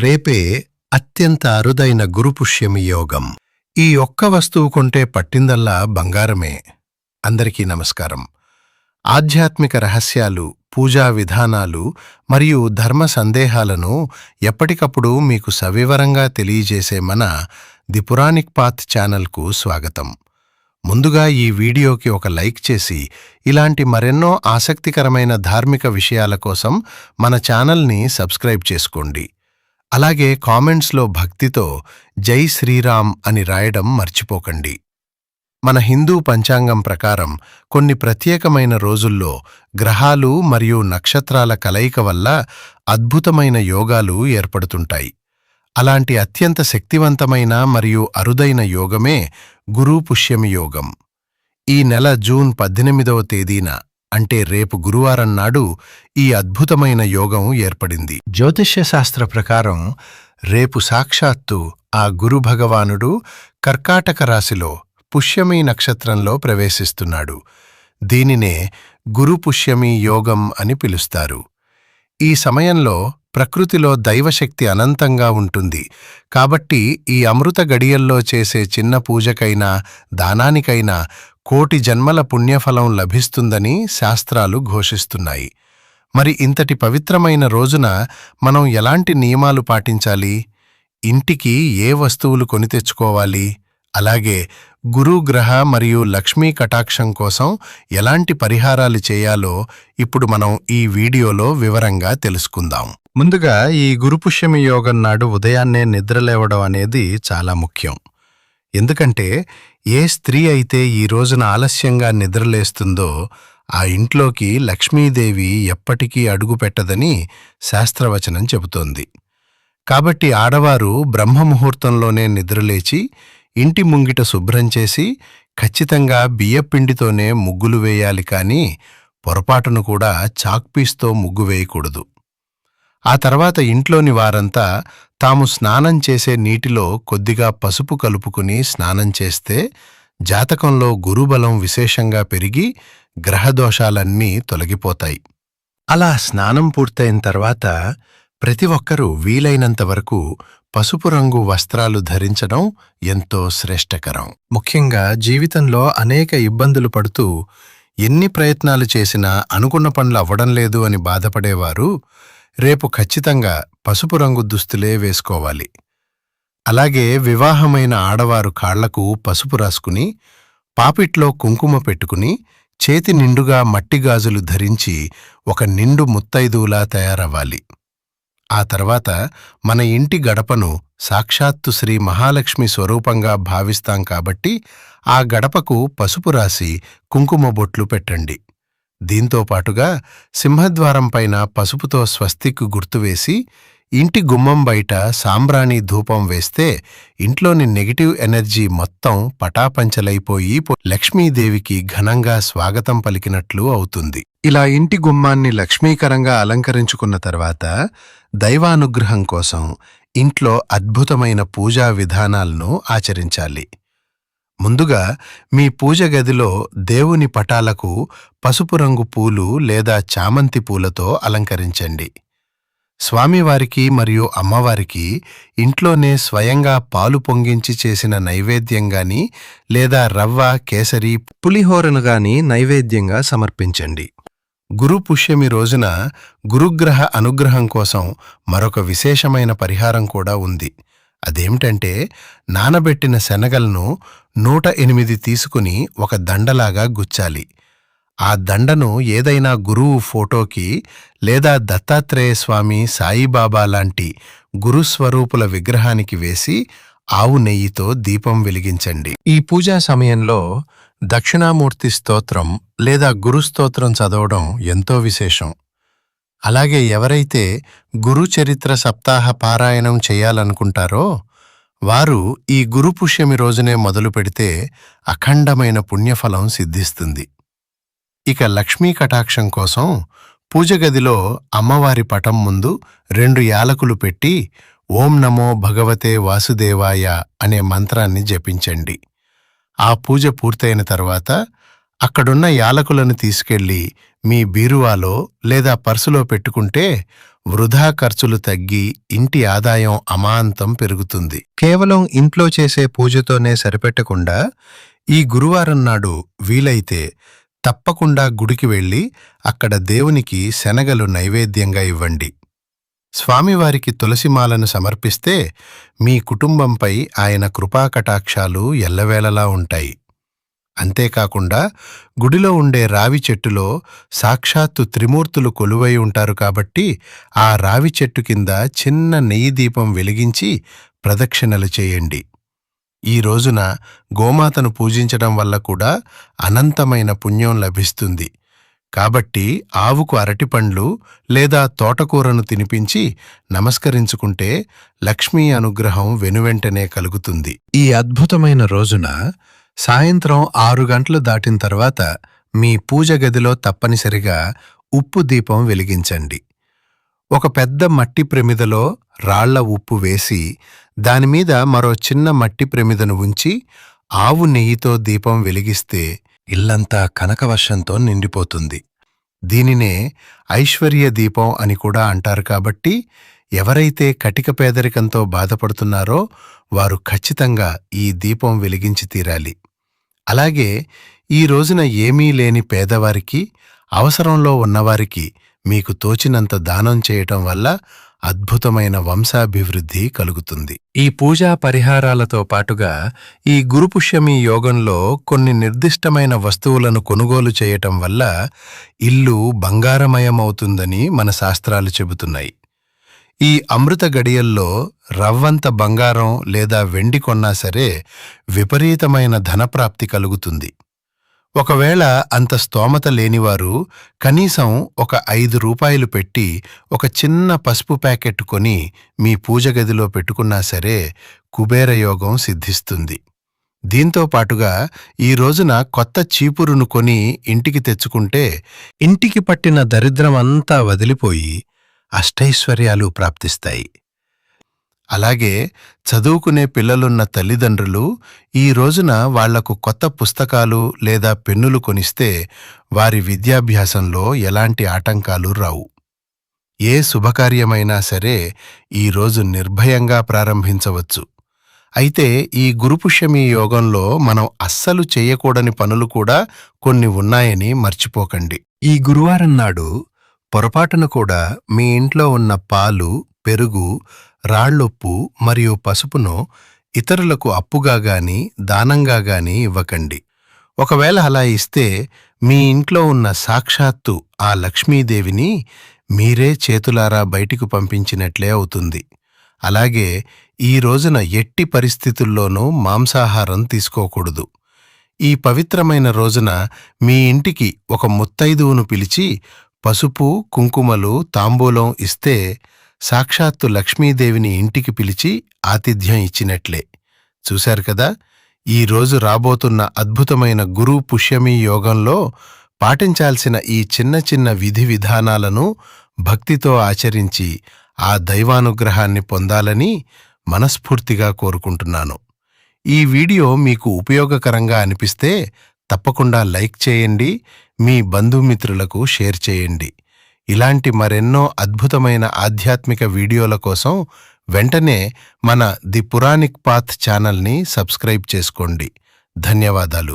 రేపే అత్యంత అరుదైన గురుపుష్యమి యోగం. ఈ ఒక్క వస్తువు కొంటే పట్టిందల్లా బంగారమే. అందరికీ నమస్కారం. ఆధ్యాత్మిక రహస్యాలు, పూజా విధానాలు మరియు ధర్మ సందేహాలను ఎప్పటికప్పుడు మీకు సవివరంగా తెలియజేసే మన ది పురాణిక్ పాత్ ఛానల్కు స్వాగతం. ముందుగా ఈ వీడియోకి ఒక లైక్ చేసి ఇలాంటి మరెన్నో ఆసక్తికరమైన ధార్మిక విషయాల కోసం మన ఛానల్ని సబ్స్క్రైబ్ చేసుకోండి. అలాగే కామెంట్స్లో భక్తితో జై శ్రీరామ్ అని రాయడం మర్చిపోకండి. మన హిందూ పంచాంగం ప్రకారం కొన్ని ప్రత్యేకమైన రోజుల్లో గ్రహాలు మరియు నక్షత్రాల కలయిక వల్ల అద్భుతమైన యోగాలు ఏర్పడుతుంటాయి. అలాంటి అత్యంత శక్తివంతమైన మరియు అరుదైన యోగమే గురు పుష్యమి యోగం. ఈ నెల జూన్ 18వ తేదీన అంటే రేపు గురువారం నాడు ఈ అద్భుతమైన యోగం ఏర్పడింది. జ్యోతిష్య శాస్త్ర ప్రకారం రేపు సాక్షాత్తు ఆ గురు భగవానుడు కర్కాటక రాశిలో పుష్యమి నక్షత్రంలో ప్రవేశిస్తున్నాడు. దీనినే గురు పుష్యమి యోగం అని పిలుస్తారు. ఈ సమయంలో ప్రకృతిలో దైవశక్తి అనంతంగా ఉంటుంది. కాబట్టి ఈ అమృత గడియల్లో చేసే చిన్న పూజకైనా దానానికైనా కోటి జన్మల పుణ్యఫలం లభిస్తుందని శాస్త్రాలు ఘోషిస్తున్నాయి. మరి ఇంతటి పవిత్రమైన రోజున మనం ఎలాంటి నియమాలు పాటించాలి? ఇంటికి ఏ వస్తువులు కొని తెచ్చుకోవాలి? అలాగే గురుగ్రహ మరియు లక్ష్మీ కటాక్షం కోసం ఎలాంటి పరిహారాలు చేయాలో ఇప్పుడు మనం ఈ వీడియోలో వివరంగా తెలుసుకుందాం. ముందుగా ఈ గురుపుష్యమి యోగం నాడు ఉదయాన్నే నిద్రలేవడం అనేది చాలా ముఖ్యం. ఎందుకంటే ఏ స్త్రీ అయితే ఈ రోజున ఆలస్యంగా నిద్రలేస్తుందో ఆ ఇంట్లోకి లక్ష్మీదేవి ఎప్పటికీ అడుగుపెట్టదని శాస్త్రవచనం చెబుతోంది. కాబట్టి ఆడవారు బ్రహ్మముహూర్తంలోనే నిద్రలేచి ఇంటి ముంగిట శుభ్రం చేసి ఖచ్చితంగా బియ్యపిండితోనే ముగ్గులు వేయాలి, కానీ పొరపాటును కూడా చాక్పీస్తో ముగ్గు వేయకూడదు. ఆ తర్వాత ఇంట్లోని వారంతా తాము స్నానం చేసే నీటిలో కొద్దిగా పసుపు కలుపుకుని స్నానం చేస్తే జాతకంలో గురుబలం విశేషంగా పెరిగి గ్రహదోషాలన్నీ తొలగిపోతాయి. అలా స్నానం పూర్తయిన తర్వాత ప్రతి ఒక్కరూ వీలైనంత వరకు పసుపు రంగు వస్త్రాలు ధరించడం ఎంతో శ్రేష్టకరం. ముఖ్యంగా జీవితంలో అనేక ఇబ్బందులు పడుతూ ఎన్ని ప్రయత్నాలు చేసినా అనుకున్న పనులు అవ్వడం లేదు అని బాధపడేవారు రేపు ఖచ్చితంగా పసుపు రంగు దుస్తులే వేసుకోవాలి. అలాగే వివాహమైన ఆడవారు కాళ్లకు పసుపు రాసుకుని పాపిట్లో కుంకుమ పెట్టుకుని చేతి నిండుగా మట్టి గాజులు ధరించి ఒక నిండు ముత్తైదువులా తయారవ్వాలి. ఆ తర్వాత మన ఇంటి గడపను సాక్షాత్తు శ్రీ మహాలక్ష్మి స్వరూపంగా భావిస్తాం కాబట్టి ఆ గడపకు పసుపు రాసి కుంకుమ బొట్లు పెట్టండి. దీంతోపాటుగా సింహద్వారం పైన పసుపుతో స్వస్తిక్ గుర్తువేసి ఇంటి గుమ్మం బయట సాంబ్రాణి ధూపం వేస్తే ఇంట్లోని నెగిటివ్ ఎనర్జీ మొత్తం పటాపంచలైపోయి లక్ష్మీదేవికి ఘనంగా స్వాగతం పలికినట్లు అవుతుంది. ఇలా ఇంటి గుమ్మాన్ని లక్ష్మీకరంగా అలంకరించుకున్న తర్వాత దైవానుగ్రహం కోసం ఇంట్లో అద్భుతమైన పూజా విధానాలను ఆచరించాలి. ముందుగా మీ పూజ గదిలో దేవుని పటాలకు పసుపు రంగు పూలు లేదా చామంతి పూలతో అలంకరించండి. స్వామివారికి మరియు అమ్మవారికి ఇంట్లోనే స్వయంగా పాలు పొంగించి చేసిన నైవేద్యంగాని లేదా రవ్వ, కేసరి, పులిహోరను గాని నైవేద్యంగా సమర్పించండి. గురు పుష్యమి రోజున గురుగ్రహ అనుగ్రహం కోసం మరొక విశేషమైన పరిహారం కూడా ఉంది. అదేమిటంటే నానబెట్టిన శనగలను 108 తీసుకుని ఒక దండలాగా గుచ్చాలి. ఆ దండను ఏదైనా గురువు ఫోటోకి లేదా దత్తాత్రేయ స్వామి, సాయిబాబా లాంటి గురుస్వరూపుల విగ్రహానికి వేసి ఆవు నెయ్యితో దీపం వెలిగించండి. ఈ పూజా సమయంలో దక్షిణామూర్తి స్తోత్రం లేదా గురుస్తోత్రం చదవడం ఎంతో విశేషం. అలాగే ఎవరైతే గురు చరిత్ర సప్తాహ పారాయణం చేయాలనుకుంటారో వారు ఈ గురు పుష్యమి రోజునే మొదలు పెడితే అఖండమైన పుణ్యఫలం సిద్ధిస్తుంది. ఇక లక్ష్మీ కటాక్షం కోసం పూజగదిలో అమ్మవారి పటం ముందు 2 యాలకులు పెట్టి ఓం నమో భగవతే వాసుదేవాయ అనే మంత్రాన్ని జపించండి. ఆ పూజ పూర్తయిన తర్వాత అక్కడున్న యాలకులను తీసుకెళ్లి మీ బీరువాలో లేదా పర్సులో పెట్టుకుంటే వృధా ఖర్చులు తగ్గి ఇంటి ఆదాయం అమాంతం పెరుగుతుంది. కేవలం ఇంట్లో చేసే పూజతోనే సరిపెట్టకుండా ఈ గురువారం నాడు వీలైతే తప్పకుండా గుడికి వెళ్ళి అక్కడ దేవునికి శనగలు నైవేద్యంగా ఇవ్వండి. స్వామివారికి తులసిమాలను సమర్పిస్తే మీ కుటుంబంపై ఆయన కృపాకటాక్షాలు ఎల్లవేళలా ఉంటాయి. అంతేకాకుండా గుడిలో ఉండే రావి చెట్టులో సాక్షాత్తు త్రిమూర్తులు కొలువై ఉంటారు కాబట్టి ఆ రావి చెట్టు కింద చిన్న నెయ్యి దీపం వెలిగించి ప్రదక్షిణలు చేయండి. ఈ రోజున గోమాతను పూజించడం వల్ల కూడా అనంతమైన పుణ్యం లభిస్తుంది. కాబట్టి ఆవుకు అరటిపండ్లు లేదా తోటకూరను తినిపించి నమస్కరించుకుంటే లక్ష్మీ అనుగ్రహం వెనువెంటనే కలుగుతుంది. ఈ అద్భుతమైన రోజున సాయంత్రం 6 గంటలు దాటిన తర్వాత మీ పూజ గదిలో తప్పనిసరిగా ఉప్పు దీపం వెలిగించండి. ఒక పెద్ద మట్టి ప్రమిదలో రాళ్ల ఉప్పు వేసి దానిమీద మరో చిన్న మట్టి ప్రమిదను ఉంచి ఆవు నెయ్యితో దీపం వెలిగిస్తే ఇల్లంతా కనకవర్షంతో నిండిపోతుంది. దీనినే ఐశ్వర్య దీపం అని కూడా అంటారు. కాబట్టి ఎవరైతే కటిక పేదరికంతో బాధపడుతున్నారో వారు ఖచ్చితంగా ఈ దీపం వెలిగించి తీరాలి. అలాగే ఈ రోజున ఏమీ లేని పేదవారికి, అవసరంలో ఉన్నవారికి మీకు తోచినంత దానం చేయటం వల్ల అద్భుతమైన వంశాభివృద్ధి కలుగుతుంది. ఈ పూజా పరిహారాలతో పాటుగా ఈ గురుపుష్యమి యోగంలో కొన్ని నిర్దిష్టమైన వస్తువులను కొనుగోలు చేయటం వల్ల ఇల్లు బంగారమయమవుతుందని మన శాస్త్రాలు చెబుతున్నాయి. ఈ అమృత గడియల్లో రవ్వంత బంగారం లేదా వెండి కొన్నా సరే విపరీతమైన ధనప్రాప్తి కలుగుతుంది. ఒకవేళ అంత స్తోమత లేనివారు కనీసం ఒక 5 రూపాయలు పెట్టి ఒక చిన్న పసుపు ప్యాకెట్ కొని మీ పూజ గదిలో పెట్టుకున్నా సరే కుబేరయోగం సిద్ధిస్తుంది. దీంతో పాటుగా ఈ రోజున కొత్త చీపురును కొని ఇంటికి తెచ్చుకుంటే ఇంటికి పట్టిన దరిద్రమంతా వదిలిపోయి అష్టైశ్వర్యాలు ప్రాప్తిస్తాయి. అలాగే చదువుకునే పిల్లలున్న తల్లిదండ్రులు ఈ రోజున వాళ్లకు కొత్త పుస్తకాలు లేదా పెన్నులు కొనిస్తే వారి విద్యాభ్యాసంలో ఎలాంటి ఆటంకాలు రావు. ఏ శుభకార్యమైనా సరే ఈరోజు నిర్భయంగా ప్రారంభించవచ్చు. అయితే ఈ గురుపుష్యమి యోగంలో మనం అస్సలు చేయకూడని పనులు కూడా కొన్ని ఉన్నాయని మర్చిపోకండి. ఈ గురువారం నాడు పొరపాటున కూడా మీ ఇంట్లో ఉన్న పాలు, పెరుగు, రాళ్లొప్పు మరియు పసుపును ఇతరులకు అప్పుగా గాని దానంగా గాని ఇవ్వకండి. ఒకవేళ అలా ఇస్తే మీ ఇంట్లో ఉన్న సాక్షాత్తు ఆ లక్ష్మీదేవిని మీరే చేతులారా బయటికి పంపించినట్లే అవుతుంది. అలాగే ఈ రోజున ఎట్టి పరిస్థితుల్లోనూ మాంసాహారం తీసుకోకూడదు. ఈ పవిత్రమైన రోజున మీ ఇంటికి ఒక ముత్తైదువును పిలిచి పసుపు, కుంకుమలు, తాంబూలం ఇస్తే సాక్షాత్తు లక్ష్మీదేవిని ఇంటికి పిలిచి ఆతిథ్యం ఇచ్చినట్లే. చూశారు కదా, ఈ రోజు రాబోతున్న అద్భుతమైన గురు పుష్యమి యోగంలో పాటించాల్సిన ఈ చిన్న చిన్న విధి విధానాలను భక్తితో ఆచరించి ఆ దైవానుగ్రహాన్ని పొందాలని మనస్ఫూర్తిగా కోరుకుంటున్నాను. ఈ వీడియో మీకు ఉపయోగకరంగా అనిపిస్తే తప్పకుండా లైక్ చేయండి, మీ బంధుమిత్రులకు షేర్ చేయండి. ఇలాంటి మరెన్నో అద్భుతమైన ఆధ్యాత్మిక వీడియోల కోసం వెంటనే మన ది పురాణిక్ పాత్ ఛానల్ని సబ్స్క్రైబ్ చేసుకోండి. ధన్యవాదాలు.